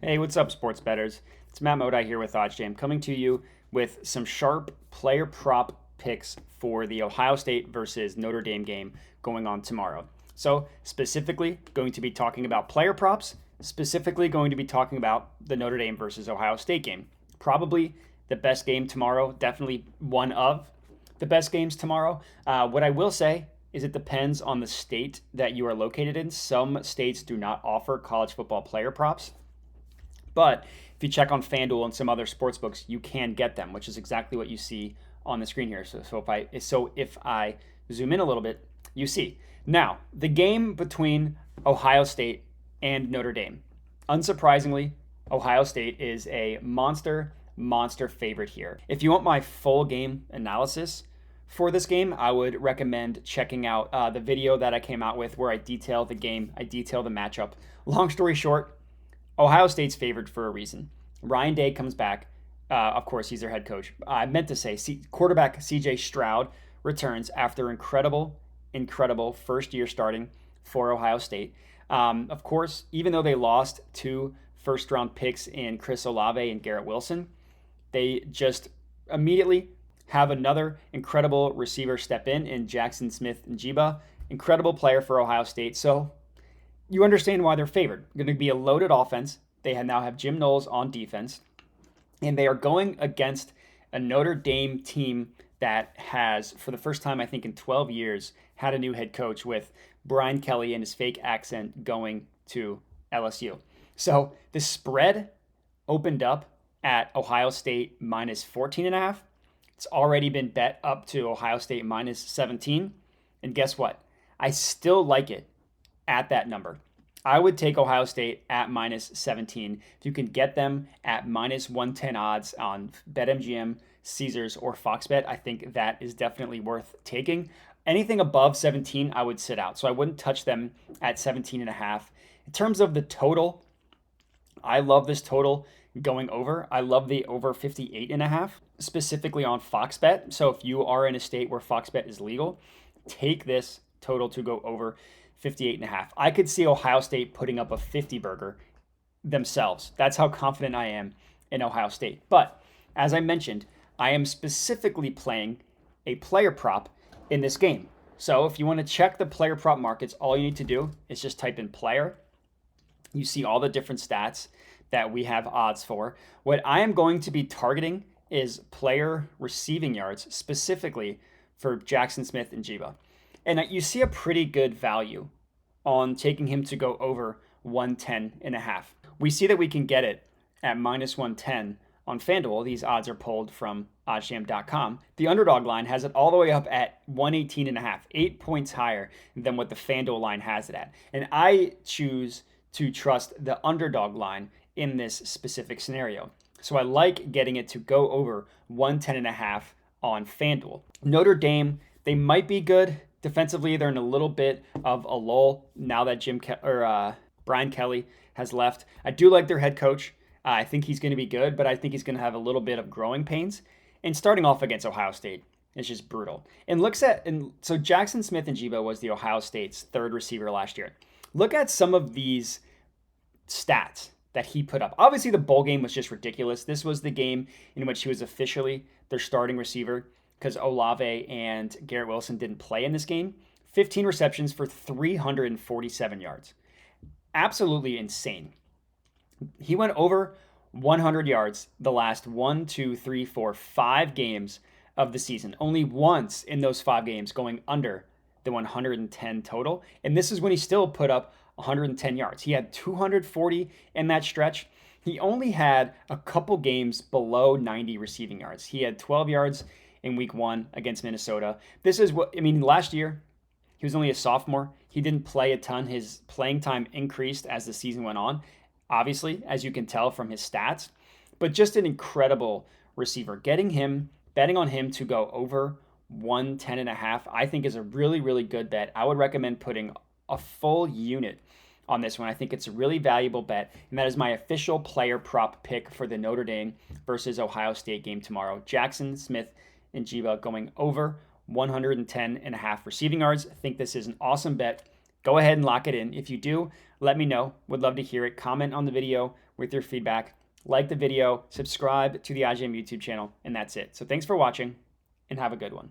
Hey, what's up, sports bettors? It's Matt Modi here with OddsJam, coming to you with some sharp player prop picks for the Ohio State versus Notre Dame game going on tomorrow. So, specifically, going to be talking about player props, specifically going to be talking about the Notre Dame versus Ohio State game. Probably the best game tomorrow, definitely one of the best games tomorrow. What I will say is it depends on the state that you are located in. Some states do not offer college football player props. But if you check on FanDuel and some other sports books, you can get them, which is exactly what you see on the screen here. So if I zoom in a little bit, you see. Now, the game between Ohio State and Notre Dame. Unsurprisingly, Ohio State is a monster favorite here. If you want my full game analysis for this game, I would recommend checking out the video that I came out with where I detail the game, I detail the matchup. Long story short, Ohio State's favored for a reason. Ryan Day comes back. Of course, he's their head coach. I meant to say quarterback C.J. Stroud returns after incredible first year starting for Ohio State. Of course, even though they lost two first-round picks in Chris Olave and Garrett Wilson, they just immediately have another incredible receiver step in Jackson Smith-Njigba. Incredible player for Ohio State. So you understand why they're favored. Going to be a loaded offense. They now have Jim Knowles on defense, and they are going against a Notre Dame team that has, for the first time I think in 12 years, had a new head coach with Brian Kelly and his fake accent going to LSU. So the spread opened up at Ohio State minus 14.5. It's already been bet up to Ohio State minus 17. And guess what? I still like it at that number. I would take Ohio State at minus 17. If you can get them at minus 110 odds on BetMGM, Caesars, or Fox Bet, I think that is definitely worth taking. Anything above 17, I would sit out. So I wouldn't touch them at 17 and a half. In terms of the total, I love this total going over. I love the over 58 and a half, specifically on Fox Bet. So if you are in a state where Fox Bet is legal, take this total to go over 58 and a half. I could see Ohio State putting up a 50 burger themselves. That's how confident I am in Ohio State. But as I mentioned, I am specifically playing a player prop in this game. So if you want to check the player prop markets, all you need to do is just type in player. You see all the different stats that we have odds for. What I am going to be targeting is player receiving yards, specifically for Jackson Smith-Njigba. And you see a pretty good value on taking him to go over 110 and a half. We see that we can get it at minus 110 on FanDuel. These odds are pulled from oddsjam.com. The underdog line has it all the way up at 118 and a half, 8 points higher than what the FanDuel line has it at. And I choose to trust the underdog line in this specific scenario. So I like getting it to go over 110 and a half on FanDuel. Notre Dame, they might be good. Defensively, they're in a little bit of a lull now that Brian Kelly has left. I do like their head coach. I think he's going to be good, but I think he's going to have a little bit of growing pains. And starting off against Ohio State is just brutal. So Jackson Smith-Njigba was the Ohio State's third receiver last year. Look at some of these stats that he put up. Obviously, the bowl game was just ridiculous. This was the game in which he was officially their starting receiver, because Olave and Garrett Wilson didn't play in this game. 15 receptions for 347 yards. Absolutely insane. He went over 100 yards the last 5 games of the season. Only once in those 5 games going under the 110 total. And this is when he still put up 110 yards. He had 240 in that stretch. He only had a couple games below 90 receiving yards. He had 12 yards in week 1 against Minnesota. Last year, he was only a sophomore. He didn't play a ton. His playing time increased as the season went on, obviously, as you can tell from his stats, but just an incredible receiver. Betting on him to go over 110 and a half, I think is a really, really good bet. I would recommend putting a full unit on this one. I think it's a really valuable bet, and that is my official player prop pick for the Notre Dame versus Ohio State game tomorrow. Jackson Smith-Njigba going over 110 and a half receiving yards. I think this is an awesome bet. Go ahead and lock it in. If you do, let me know. Would love to hear it. Comment on the video with your feedback. Like the video, subscribe to the OddsJam YouTube channel, and that's it. So thanks for watching, and have a good one.